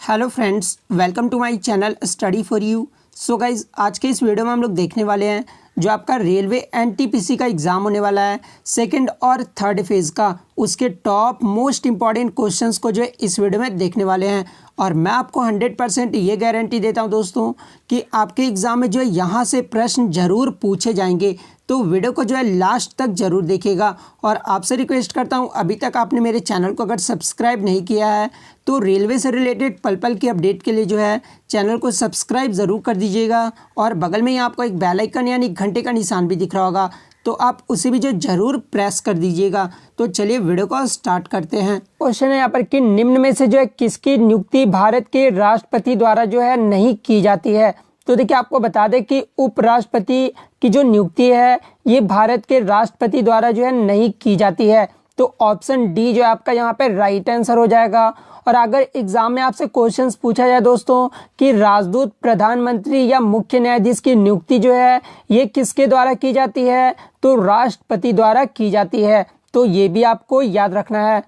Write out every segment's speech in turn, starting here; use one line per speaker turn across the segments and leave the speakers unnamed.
Hello friends, welcome to my channel study for you. So guys, आज के इस video में हम लोग देखने वाले हैं जो आपका रेलवे एनटीपीसी का एग्ज़ाम होने वाला है सेकंड और थर्ड फेज़ का, उसके टॉप मोस्ट इंपॉर्टेंट क्वेश्चंस को जो है इस वीडियो में देखने वाले हैं। और मैं आपको 100% ये गारंटी देता हूं दोस्तों कि आपके एग्ज़ाम में जो है यहाँ से प्रश्न ज़रूर पूछे जाएंगे। तो वीडियो को जो है लास्ट तक ज़रूर देखिएगा। और आपसे रिक्वेस्ट करता हूँ, अभी तक आपने मेरे चैनल को अगर सब्सक्राइब नहीं किया है तो रेलवे से रिलेटेड पल पल की अपडेट के लिए जो है चैनल को सब्सक्राइब ज़रूर कर दीजिएगा। और बगल में ही आपको एक बेल आइकन यानी घंटे का निशान भी दिख रहा होगा, तो आप उसे भी जो ज़रूर प्रेस कर दीजिएगा। तो चलिए वीडियो को स्टार्ट करते हैं। क्वेश्चन है यहाँ पर कि निम्न में से जो है किसकी नियुक्ति भारत के राष्ट्रपति द्वारा जो है नहीं की जाती है। तो देखिए, आपको बता दें कि उपराष्ट्रपति की जो नियुक्ति है ये भारत के राष्ट्रपति द्वारा जो है नहीं की जाती है। तो ऑप्शन डी जो है आपका यहाँ पे राइट आंसर हो जाएगा। और अगर एग्जाम में आपसे क्वेश्चंस पूछा जाए दोस्तों कि राजदूत, प्रधानमंत्री या मुख्य न्यायाधीश की नियुक्ति जो है ये किसके द्वारा की जाती है, तो राष्ट्रपति द्वारा की जाती है। तो ये भी आपको याद रखना है।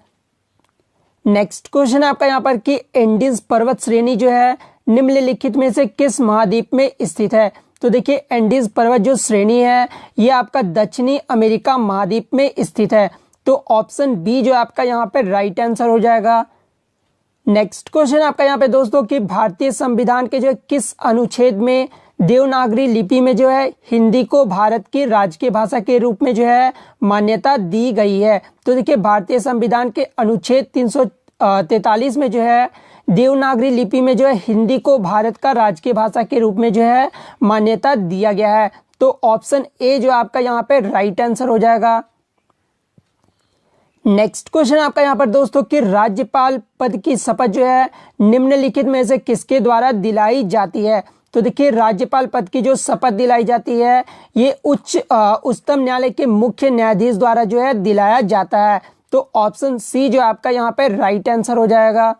नेक्स्ट क्वेश्चन है आपका यहाँ पर कि एंडीज पर्वत श्रेणी जो है निम्नलिखित में से किस महाद्वीप में स्थित है। तो देखिए, एंडीज पर्वत जो श्रेणी है ये आपका दक्षिणी अमेरिका महाद्वीप में स्थित है। तो ऑप्शन बी जो आपका यहाँ पे राइट आंसर हो जाएगा। नेक्स्ट क्वेश्चन आपका यहाँ पे दोस्तों कि भारतीय संविधान के जो है किस अनुच्छेद में देवनागरी लिपि में जो है हिंदी को भारत की राजकीय भाषा के रूप में जो है मान्यता दी गई है। तो देखिए, भारतीय संविधान के अनुच्छेद 343 में जो है देवनागरी लिपि में जो है हिंदी को भारत का राजकीय भाषा के रूप में जो है मान्यता दिया गया है। तो ऑप्शन ए जो आपका यहाँ पे राइट आंसर हो जाएगा। नेक्स्ट क्वेश्चन आपका यहाँ पर दोस्तों कि राज्यपाल पद की शपथ जो है निम्नलिखित में से किसके द्वारा दिलाई जाती है। तो देखिए, राज्यपाल पद की जो शपथ दिलाई जाती है ये उच्चतम न्यायालय के मुख्य न्यायाधीश द्वारा जो है दिलाया जाता है। तो ऑप्शन सी जो आपका यहाँ पे राइट आंसर हो जाएगा।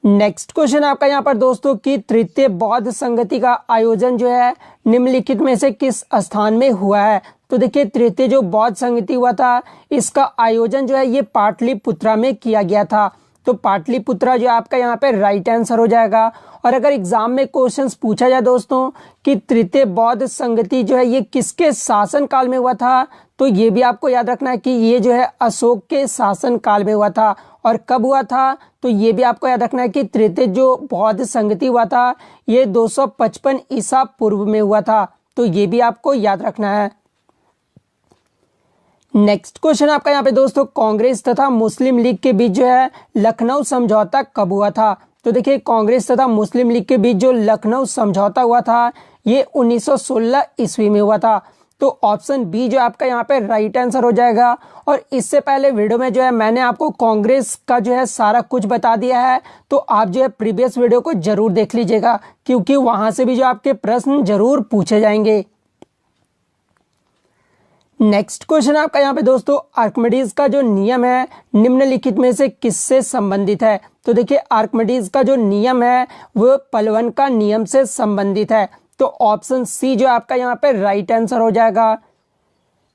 नेक्स्ट क्वेश्चन आपका यहाँ पर दोस्तों कि तृतीय बौद्ध संगति का आयोजन जो है निम्नलिखित में से किस स्थान में हुआ है। तो देखिए, तृतीय जो बौद्ध संगति हुआ था इसका आयोजन जो है ये पाटलिपुत्रा में किया गया था। तो पाटलिपुत्रा जो आपका यहाँ पे राइट आंसर हो जाएगा। और अगर एग्जाम में क्वेश्चंस पूछा जाए दोस्तों कि तृतीय बौद्ध संगति जो है ये किसके शासन काल में हुआ था, तो ये भी आपको याद रखना है कि ये जो है अशोक के शासन काल में हुआ था। और कब हुआ था, तो ये भी आपको याद रखना है कि तृतीय जो बौद्ध संगति हुआ था ये 255 ईसा पूर्व में हुआ था। तो ये भी आपको याद रखना है। नेक्स्ट क्वेश्चन आपका यहाँ पे दोस्तों कांग्रेस तथा मुस्लिम लीग के बीच जो है लखनऊ समझौता कब हुआ था। तो देखिए, कांग्रेस तथा मुस्लिम लीग के बीच जो लखनऊ समझौता हुआ था ये 1916 ईस्वी में हुआ था। तो ऑप्शन बी जो आपका यहाँ पे राइट आंसर हो जाएगा। और इससे पहले वीडियो में जो है मैंने आपको कांग्रेस का जो है सारा कुछ बता दिया है, तो आप जो है प्रीवियस वीडियो को जरूर देख लीजिएगा, क्योंकि वहां से भी जो आपके प्रश्न जरूर पूछे जाएंगे। नेक्स्ट क्वेश्चन आपका यहाँ पे दोस्तों आर्किमिडीज का जो नियम है निम्नलिखित में से किससे संबंधित है। तो देखिए, आर्किमिडीज का जो नियम है वो पलवन का नियम से संबंधित है। तो ऑप्शन सी जो आपका यहाँ पे राइट आंसर हो जाएगा।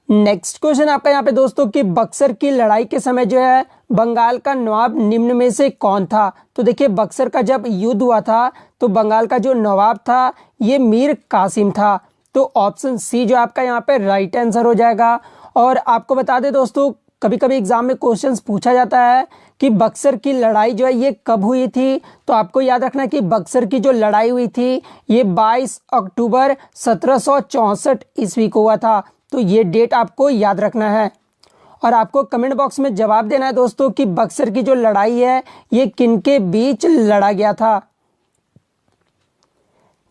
नेक्स्ट क्वेश्चन आपका यहाँ पे दोस्तों कि बक्सर की लड़ाई के समय जो है बंगाल का नवाब निम्न में से कौन था। तो देखिए, बक्सर का जब युद्ध हुआ था तो बंगाल का जो नवाब था ये मीर कासिम था। तो ऑप्शन सी जो आपका यहाँ पे राइट आंसर हो जाएगा। और आपको बता दें दोस्तों, कभी कभी एग्जाम में क्वेश्चंस पूछा जाता है कि बक्सर की लड़ाई जो है ये कब हुई थी। तो आपको याद रखना कि बक्सर की जो लड़ाई हुई थी ये 22 अक्टूबर 1764 ईस्वी को हुआ था। तो ये डेट आपको याद रखना है। और आपको कमेंट बॉक्स में जवाब देना है दोस्तों कि बक्सर की जो लड़ाई है ये किनके बीच लड़ा गया था।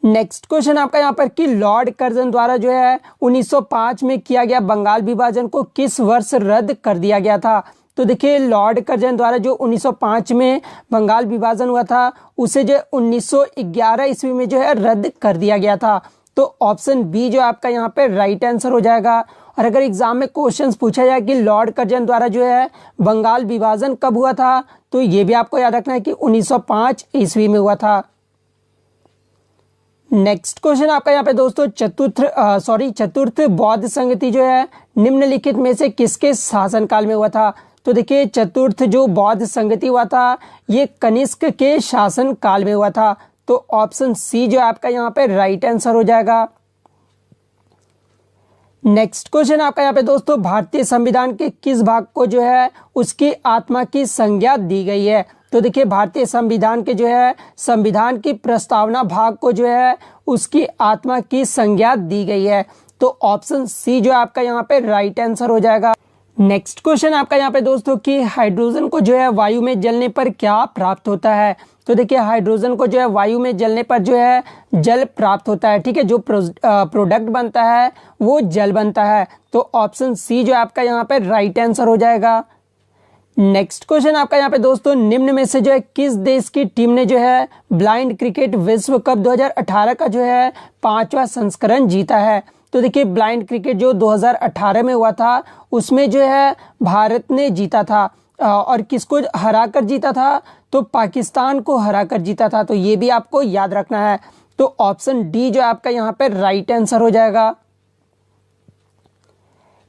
नेक्स्ट क्वेश्चन आपका यहाँ पर कि लॉर्ड कर्जन द्वारा जो है 1905 में किया गया बंगाल विभाजन को किस वर्ष रद्द कर दिया गया था। तो देखिए, लॉर्ड कर्जन द्वारा जो 1905 में बंगाल विभाजन हुआ था उसे जो 1911 ईस्वी में जो है रद्द कर दिया गया था। तो ऑप्शन बी जो आपका यहाँ पे राइट आंसर हो जाएगा। और अगर एग्जाम में क्वेश्चंस पूछा जाए कि लॉर्ड कर्जन द्वारा जो है बंगाल विभाजन कब हुआ था, तो ये भी आपको याद रखना है कि 1905 ईस्वी में हुआ था। नेक्स्ट क्वेश्चन आपका यहाँ पे दोस्तों चतुर्थ बौद्ध संगति जो है निम्नलिखित में से किसके शासनकाल में हुआ था। तो देखिए चतुर्थ जो बौद्ध संगति हुआ था ये कनिष्क के शासन काल में हुआ था। तो ऑप्शन सी जो आपका यहाँ पे राइट आंसर हो जाएगा। नेक्स्ट क्वेश्चन आपका यहाँ पे दोस्तों, भारतीय संविधान के किस भाग को जो है उसकी आत्मा की संज्ञा दी गई है? तो देखिए भारतीय संविधान के जो है संविधान की प्रस्तावना भाग को जो है उसकी आत्मा की संज्ञा दी गई है। तो ऑप्शन सी जो आपका यहाँ पे राइट आंसर हो जाएगा। नेक्स्ट क्वेश्चन आपका यहाँ पे दोस्तों कि हाइड्रोजन को जो है वायु में जलने पर क्या प्राप्त होता है? तो देखिए हाइड्रोजन को जो है वायु में जलने पर जो है जल प्राप्त होता है, ठीक है। जो प्रोडक्ट बनता है वो जल बनता है। तो ऑप्शन सी जो आपका यहाँ पे राइट आंसर हो जाएगा। नेक्स्ट क्वेश्चन आपका यहाँ पे दोस्तों, निम्न में से जो है किस देश की टीम ने जो है ब्लाइंड क्रिकेट विश्व कप 2018 का जो है 5वां संस्करण जीता है? तो देखिए ब्लाइंड क्रिकेट जो 2018 में हुआ था उसमें जो है भारत ने जीता था और किसको हराकर जीता था? तो पाकिस्तान को हराकर जीता था। तो ये भी आपको याद रखना है। तो ऑप्शन डी जो आपका यहाँ पे राइट आंसर हो जाएगा।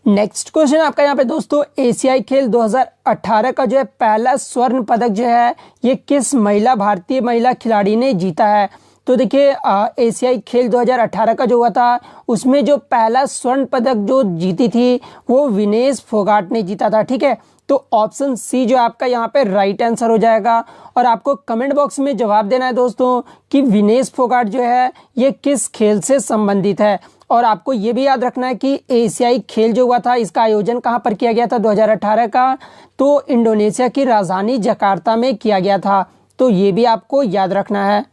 नेक्स्ट क्वेश्चन आपका यहाँ पे दोस्तों, एशियाई खेल 2018 का जो है पहला स्वर्ण पदक जो है ये किस भारतीय महिला खिलाड़ी ने जीता है? तो देखिए एशियाई खेल 2018 का जो हुआ था उसमें जो पहला स्वर्ण पदक जो जीती थी वो विनेश फोगाट ने जीता था, ठीक है। तो ऑप्शन सी जो आपका यहाँ पे राइट आंसर हो जाएगा। और आपको कमेंट बॉक्स में जवाब देना है दोस्तों कि विनेश फोगाट जो है ये किस खेल से संबंधित है। और आपको ये भी याद रखना है कि एशियाई खेल जो हुआ था इसका आयोजन कहाँ पर किया गया था 2018 का? तो इंडोनेशिया की राजधानी जकार्ता में किया गया था। तो ये भी आपको याद रखना है।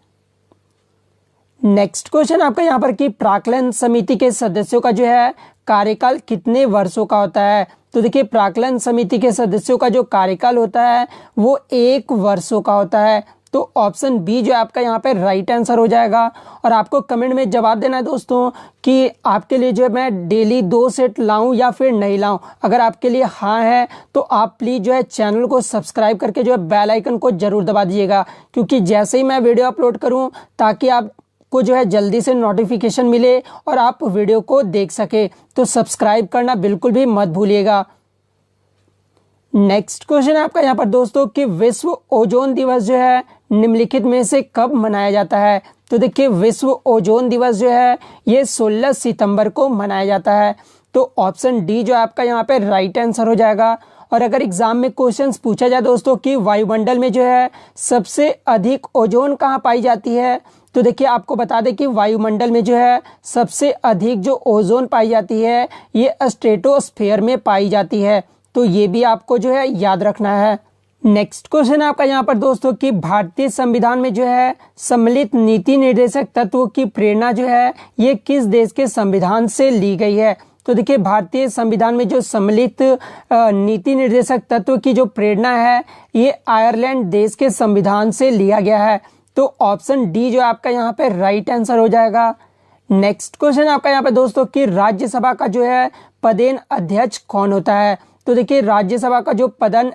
नेक्स्ट क्वेश्चन आपका यहाँ पर कि प्राक्कलन समिति के सदस्यों का जो है कार्यकाल कितने वर्षों का होता है? तो देखिए प्राक्कलन समिति के सदस्यों का जो कार्यकाल होता है वो 1 वर्षों का होता है। तो ऑप्शन बी जो आपका यहाँ पे राइट आंसर हो जाएगा। और आपको कमेंट में जवाब देना है दोस्तों कि आपके लिए जो है मैं डेली 2 सेट लाऊं या फिर नहीं लाऊं। अगर आपके लिए हाँ है तो आप प्लीज़ जो है चैनल को सब्सक्राइब करके जो है बेल आइकन को जरूर दबा दीजिएगा, क्योंकि जैसे ही मैं वीडियो अपलोड करूँ ताकि आप को जो है जल्दी से नोटिफिकेशन मिले और आप वीडियो को देख सके। तो सब्सक्राइब करना बिल्कुल भी मत भूलिएगा। नेक्स्ट क्वेश्चन आपका यहाँ पर दोस्तों कि विश्व ओजोन दिवस जो है निम्नलिखित में से कब मनाया जाता है? तो देखिए विश्व ओजोन दिवस जो है ये 16 सितंबर को मनाया जाता है। तो ऑप्शन डी जो आपका यहाँ पे राइट आंसर हो जाएगा। और अगर एग्जाम में क्वेश्चंस पूछा जाए दोस्तों कि वायुमंडल में जो है सबसे अधिक ओजोन कहाँ पाई जाती है? तो देखिए आपको बता दें कि वायुमंडल में जो है सबसे अधिक जो ओजोन पाई जाती है ये स्ट्रेटोस्फीयर में पाई जाती है। तो ये भी आपको जो है याद रखना है। नेक्स्ट क्वेश्चन आपका यहाँ पर दोस्तों कि भारतीय संविधान में जो है सम्मिलित नीति निर्देशक तत्व की प्रेरणा जो है ये किस देश के संविधान से ली गई है? तो देखिए भारतीय संविधान में जो सम्मिलित नीति निर्देशक तत्व की जो प्रेरणा है ये आयरलैंड देश के संविधान से लिया गया है। तो ऑप्शन डी जो आपका यहाँ पे राइट आंसर हो जाएगा। नेक्स्ट क्वेश्चन आपका यहाँ पे दोस्तों कि राज्यसभा का जो है पदेन अध्यक्ष कौन होता है? तो देखिए राज्यसभा का जो पदेन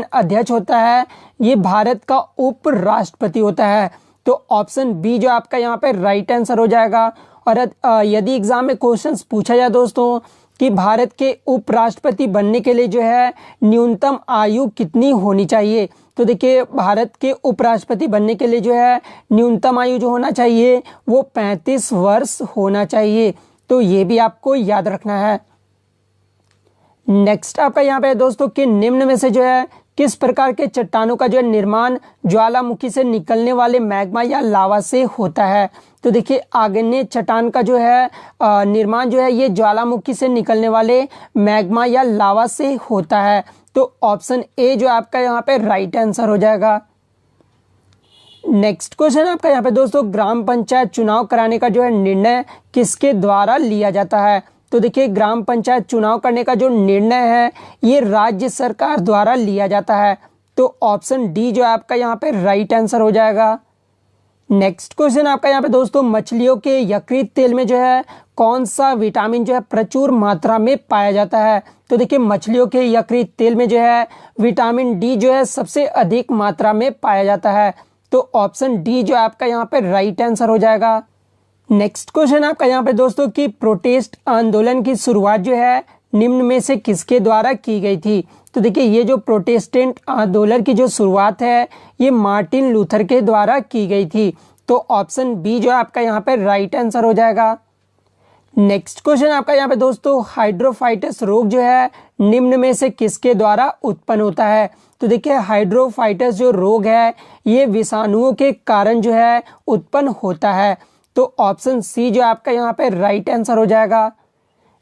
अध्यक्ष होता है ये भारत का उपराष्ट्रपति होता है। तो ऑप्शन बी जो आपका यहाँ पे राइट आंसर हो जाएगा। और यदि एग्जाम में क्वेश्चंस पूछा जाए दोस्तों कि भारत के उपराष्ट्रपति बनने के लिए जो है न्यूनतम आयु कितनी होनी चाहिए? तो देखिए भारत के उपराष्ट्रपति बनने के लिए जो है न्यूनतम आयु जो होना चाहिए वो 35 वर्ष होना चाहिए। तो ये भी आपको याद रखना है। नेक्स्ट आपका यहाँ पे दोस्तों कि निम्न में से जो है किस प्रकार के चट्टानों का जो है निर्माण ज्वालामुखी से निकलने वाले मैग्मा या लावा से होता है? तो देखिए आग्नेय चट्टान का जो है निर्माण जो है ये ज्वालामुखी से निकलने वाले मैग्मा या लावा से होता है। तो ऑप्शन ए जो आपका यहाँ पे राइट आंसर हो जाएगा। नेक्स्ट क्वेश्चन आपका यहाँ पे दोस्तों ग्राम पंचायत चुनाव कराने का जो है निर्णय किसके द्वारा लिया जाता है? तो देखिए ग्राम पंचायत चुनाव करने का जो निर्णय है ये राज्य सरकार द्वारा लिया जाता है। तो ऑप्शन डी जो आपका यहाँ पे राइट आंसर हो जाएगा। नेक्स्ट क्वेश्चन आपका यहाँ पे दोस्तों मछलियों के यकृत तेल में जो है कौन सा विटामिन जो है प्रचुर मात्रा में पाया जाता है? तो देखिए मछलियों के यकृत तेल में जो है विटामिन डी जो है सबसे अधिक मात्रा में पाया जाता है। तो ऑप्शन डी जो आपका यहाँ पे राइट आंसर हो जाएगा। नेक्स्ट क्वेश्चन आपका यहाँ पे दोस्तों कि प्रोटेस्ट आंदोलन की शुरुआत जो है निम्न में से किसके द्वारा की गई थी? तो देखिए ये जो प्रोटेस्टेंट आंदोलन की जो शुरुआत है ये मार्टिन लूथर के द्वारा की गई थी। तो ऑप्शन बी जो है आपका यहाँ पे राइट आंसर हो जाएगा। नेक्स्ट क्वेश्चन आपका यहाँ पे दोस्तों, हाइड्रोफाइटस रोग जो है निम्न में से किसके द्वारा उत्पन्न होता है? तो देखिए हाइड्रोफाइटस जो रोग है ये विषाणुओं के कारण जो है उत्पन्न होता है। तो ऑप्शन सी जो आपका यहाँ पे राइट आंसर हो जाएगा।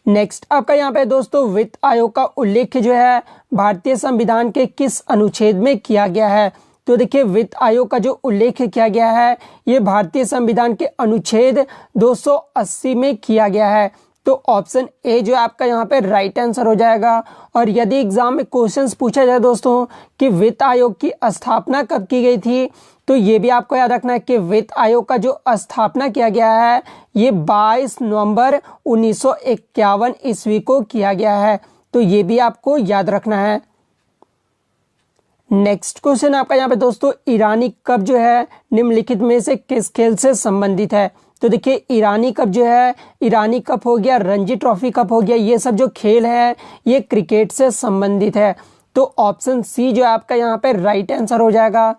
नेक्स्ट आपका यहाँ पे दोस्तों, वित्त आयोग का उल्लेख जो है भारतीय संविधान के किस अनुच्छेद में किया गया है? तो देखिए वित्त आयोग का जो उल्लेख किया गया है ये भारतीय संविधान के अनुच्छेद 280 में किया गया है। तो ऑप्शन ए जो आपका यहाँ पे राइट आंसर हो जाएगा। और यदि एग्जाम में क्वेश्चंस पूछा जाए दोस्तों कि वित्त आयोग की स्थापना कब की गई थी, तो ये भी आपको याद रखना है कि वित्त आयोग का जो स्थापना किया गया है ये 22 नवंबर 1951 ईस्वी को किया गया है। तो ये भी आपको याद रखना है। नेक्स्ट क्वेश्चन आपका यहाँ पे दोस्तों, ईरानी कप जो है निम्नलिखित में से किस खेल से संबंधित है? तो देखिए ईरानी कप जो है, ईरानी कप हो गया, रणजी ट्रॉफी कप हो गया, ये सब जो खेल है ये क्रिकेट से संबंधित है। तो ऑप्शन सी जो आपका यहाँ पे राइट आंसर हो जाएगा।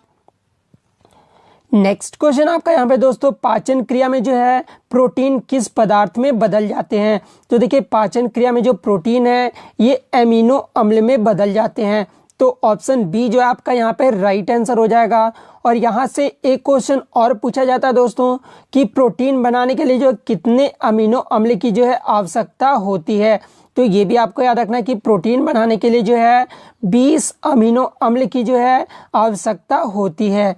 नेक्स्ट क्वेश्चन आपका यहाँ पे दोस्तों, पाचन क्रिया में जो है प्रोटीन किस पदार्थ में बदल जाते हैं? तो देखिए पाचन क्रिया में जो प्रोटीन है ये एमिनो अम्ल में बदल जाते हैं। तो ऑप्शन बी जो है आपका यहाँ पे राइट आंसर हो जाएगा। और यहाँ से एक क्वेश्चन और पूछा जाता है दोस्तों कि प्रोटीन बनाने के लिए जो कितने अमीनो अम्ल की जो है आवश्यकता होती है? तो ये भी आपको याद रखना है कि प्रोटीन बनाने के लिए जो है 20 अमीनो अम्ल की जो है आवश्यकता होती है।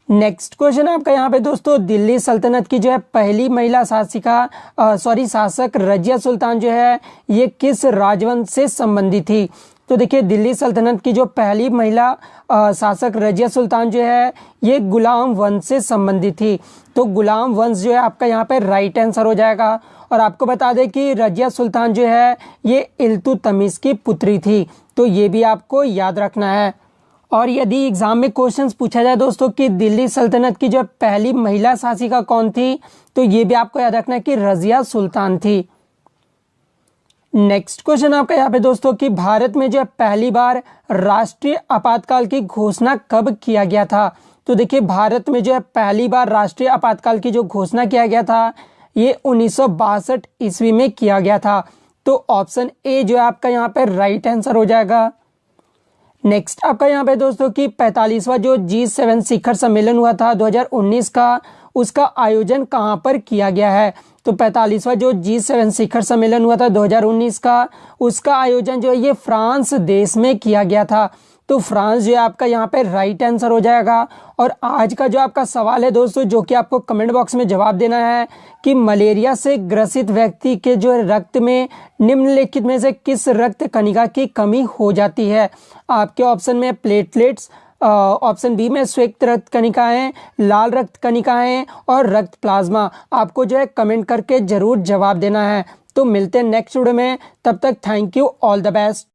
नेक्स्ट क्वेश्चन आपका यहाँ पे दोस्तों, दिल्ली सल्तनत की जो है पहली महिला शासक रजिया सुल्तान जो है ये किस राजवंश से संबंधित थी? तो देखिए दिल्ली सल्तनत की जो पहली महिला शासक रजिया सुल्तान जो है ये गुलाम वंश से संबंधित थी। तो गुलाम वंश जो है आपका यहाँ पे राइट आंसर हो जाएगा। और आपको बता दें कि रजिया सुल्तान जो है ये इल्तुतमिश की पुत्री थी। तो ये भी आपको याद रखना है। और यदि एग्जाम में क्वेश्चंस पूछा जाए दोस्तों कि दिल्ली सल्तनत की जो पहली महिला शासिका कौन थी, तो ये भी आपको याद रखना है कि रजिया सुल्तान थी। नेक्स्ट क्वेश्चन आपका यहाँ पे दोस्तों कि भारत में जो पहली बार राष्ट्रीय आपातकाल की घोषणा कब किया गया था? तो देखिए भारत में जो है पहली बार राष्ट्रीय आपातकाल की जो घोषणा किया गया था ये 1962 ईस्वी में किया गया था। तो ऑप्शन ए जो है आपका यहाँ पे राइट आंसर हो जाएगा। नेक्स्ट आपका यहाँ पे दोस्तों कि 45वां जो G7 शिखर सम्मेलन हुआ था 2019 का, उसका आयोजन कहाँ पर किया गया है? तो 45वां जो G7 शिखर सम्मेलन हुआ था 2019 का, उसका आयोजन जो है ये फ्रांस देश में किया गया था। तो फ्रांस जो है आपका यहाँ पे राइट आंसर हो जाएगा। और आज का जो आपका सवाल है दोस्तों, जो कि आपको कमेंट बॉक्स में जवाब देना है कि मलेरिया से ग्रसित व्यक्ति के जो रक्त में निम्नलिखित में से किस रक्त कणिका की कमी हो जाती है? आपके ऑप्शन में प्लेटलेट्स, ऑप्शन बी में श्वेत रक्त कणिकाएं, लाल रक्त कणिकाएं और रक्त प्लाज्मा। आपको जो है कमेंट करके जरूर जवाब देना है। तो मिलते हैं नेक्स्ट वीडियो में, तब तक thank you, all the best.